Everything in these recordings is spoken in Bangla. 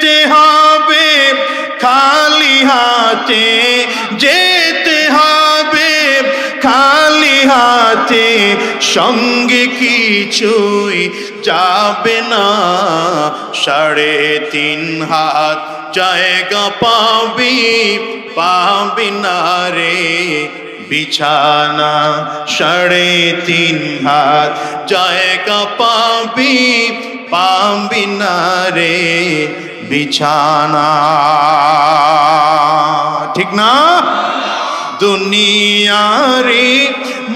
যেতে হবে খালি হাতে, যেতে হবে খালি হাতে, সঙ্গে কিছুই যাবে না। 3.5 হাত জায়গা পাবি, পাবি না রে বিছানা। 3.5 হাত জায়গা পাবি, পাবি না রে বিছানা। ঠিক না? দুনিয়ারি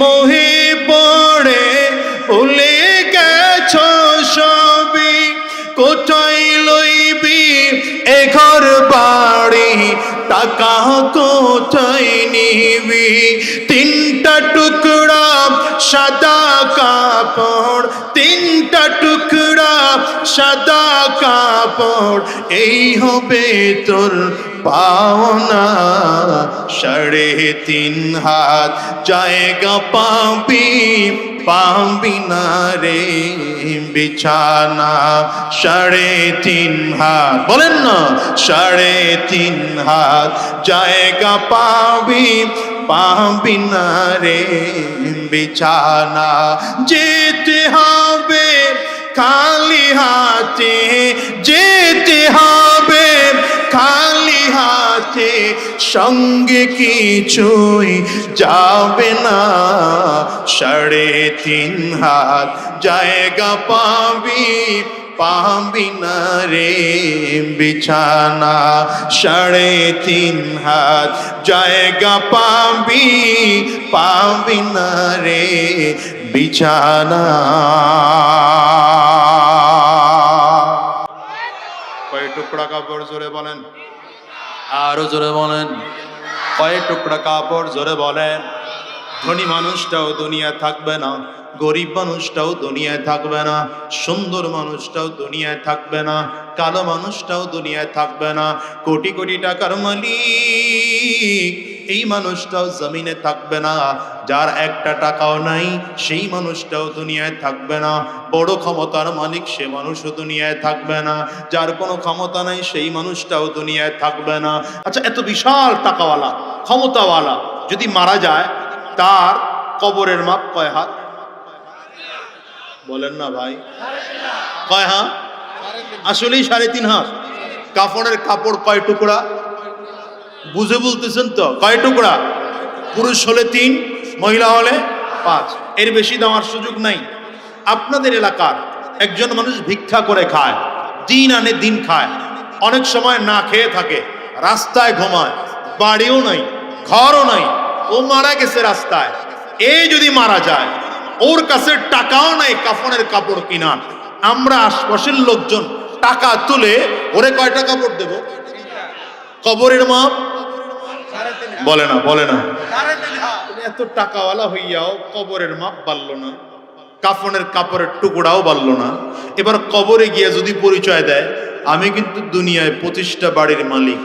মোহে পড়ে ভুলে গেছো সবই, কোথায় লইবি এ ঘর বাড়ি, টাকা কোথায় নিবি? 3টা টুকরা সাদা কাপড়, 3টা টুকরা সাদা কাপড়, এই হবে তোর পাওনা। 3.5 হাত জায়গা পাবি, পাবি না রে বিছানা। 3.5 হাত, বলেন না, 3.5 হাত জায়গা পাবি, পাবি না রে বিছানা। যেতে হবে খালি হাতে, যেতে হবে খালি হাতে, সঙ্গে কিছুই যাবে না। 3.5 হাত জায়গা পাবি, পাবি না রে বিছানা। 3.5 হাত জায়গা পাবি, পাবি না রে বিছানা। কয় টুকরা কাপড় জোরে বলেন, আরো জোরে বলেন, কয় টুকরা কাপড় জোরে বলেন। ধনী মানুষটাও দুনিয়া থাকবে না, গরিব মানুষটাও দুনিয়ায় থাকবে না, সুন্দর মানুষটাও দুনিয়ায় থাকবে না, কালো মানুষটাও দুনিয়ায় থাকবে না, কোটি কোটি টাকার মালিক এই মানুষটাও জমিনে থাকবে না, যার একটা টাকাও নাই সেই মানুষটাও দুনিয়ায় থাকবে না, বড় ক্ষমতার মালিক সে মানুষও দুনিয়ায় থাকবে না, যার কোনো ক্ষমতা নাই সেই মানুষটাও দুনিয়ায় থাকবে না। আচ্ছা, এত বিশাল টাকাওয়ালা ক্ষমতাওয়ালা যদি মারা যায়, তার কবরের মাপ কয় হাত? বলেন না ভাই, কয় হাত? আসলেই 3.5 হাত। কাফনের কাপড় কয় টুকরা? বুঝে বলতেছেন তো? কয় টুকরা? পুরুষ হলে 3, মহিলা হলে 5, এর বেশি দেওয়ার সুযোগ নাই। আপনাদের এলাকার একজন মানুষ ভিক্ষা করে খায়, দিন আনে দিন খায়, অনেক সময় না খেয়ে থাকে, রাস্তায় ঘুমায়, বাড়িও নাই, ঘরও নাই, ও মারা গেছে রাস্তায়। এই যদি মারা যায়, ওর কাছে টাকাও নাই কাফনের কাপড় কিনা, আমরা আশপাশের লোকজন টাকা তুলে ওরে কয়টা কাপড় দেব? কবরের মাপ বলে না, বলে না। এত টাকাওয়ালা হইয়াও কবরের মাপ বাড়লো না, কাফনের কাপড়ের টুকরাও বাড়লো না। এবার কবরে গিয়ে যদি পরিচয় দেয়, আমি কিন্তু দুনিয়ায় 25টা বাড়ির মালিক,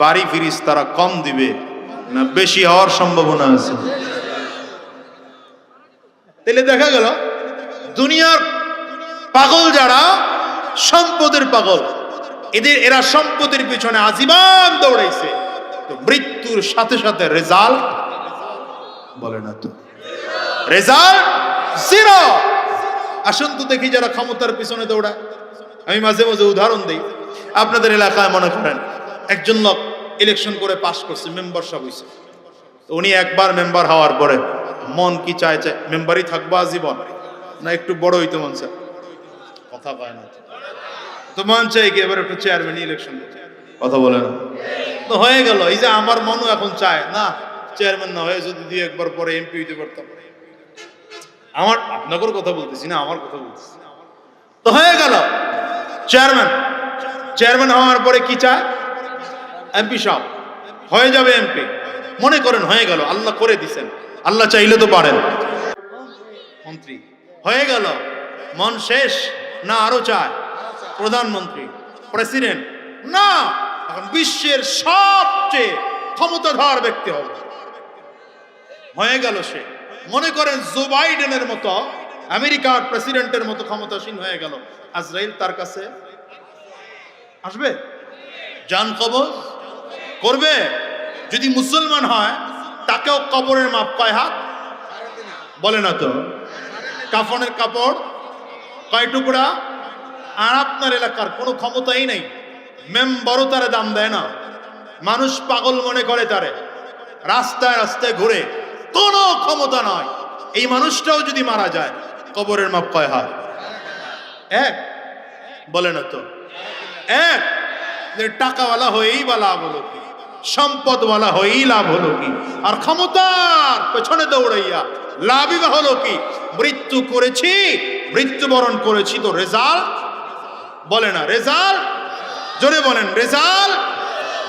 বাড়ি ফিরিস তারা কম দিবে না বেশি হওয়ার সম্ভাবনা আছে? তাহলে দেখা গেল দুনিয়ার পাগল যারা, সম্পদের পাগল, এরা সম্পদের পিছনে আজীবন দৌড়াইছে, তো মৃত্যুর সাথে সাথে রেজাল্ট বলে না তো, রেজাল্ট 0। আসুন তো দেখি যারা ক্ষমতার পিছনে দৌড়ায়। আমি মাঝে মাঝে উদাহরণ দিই। আপনাদের এলাকায় মনে করেন একজন লোক ইলেকশন করে পাস করছে, মেম্বারশিপ হয়েছে, উনি একবার মেম্বার হওয়ার পরে মন কি চায়, মেম্বারই থাকবো আজীবন, না একটু বড় হইতে মন চায়? কথা পায় না তো, মন চাই কি এবার একটু চেয়ারম্যান ইলেকশন, কথা বলে না তো হয়ে গেল। এই যে আমার মনও এখন চায় না চেয়ারম্যান না হয়ে যদি 2-1 পরে এমপি হইতে পারতাম। আমার আপনাদের কথা বলতেছি না, আমার কথা বলতেছি। তো হয়ে গেল চেয়ারম্যান, চেয়ারম্যান হওয়ার পরে কি চায়? এমপি সাহেব হয়ে যাবে এমপি, মনে করেন হয়ে গেল, আল্লাহ করে দিছেন, আল্লাহ চাইলে তো পারেন। মন্ত্রী হয়ে গেল, মন শেষ না আরো চায়? প্রধানমন্ত্রী, প্রেসিডেন্ট না, এখন বিশ্বের সবচেয়ে ক্ষমতাধর ব্যক্তি হবে। হয়ে গেল সে, মনে করেন জো বাইডেনের মতো আমেরিকার প্রেসিডেন্টের মতো ক্ষমতাসীন হয়ে গেল। আজরাইল তার কাছে আসবে? জান কবজ করবে? যদি মুসলমান হয় তাকেও কবরের মাপ কয় হাত? বলে না তো। কাফনের কাপড় কয় টুকরা? আর আপনার এলাকার কোনো ক্ষমতাই নেই, মেম্বারও তারে দাম দেয় না, মানুষ পাগল মনে করে তারে, রাস্তায় রাস্তায় ঘুরে, কোনো ক্ষমতা নয়। এই মানুষটাও যদি মারা যায় কবরের মাপ কয় হাত? এক। বলে না তো। এক। টাকাওয়ালা হয়েই বা লাভ হলো কি? সম্পদওয়ালা হয়েই লাভ হলো কি? আর ক্ষমতার পেছনে দৌড়াইয়া লাভই বা হলো কি? মৃত্যু করেছি, মৃত্যুবরণ করেছি, তো রেজাল্ট? বলে না রেজাল্ট? জোরে বলেন রেজাল্ট?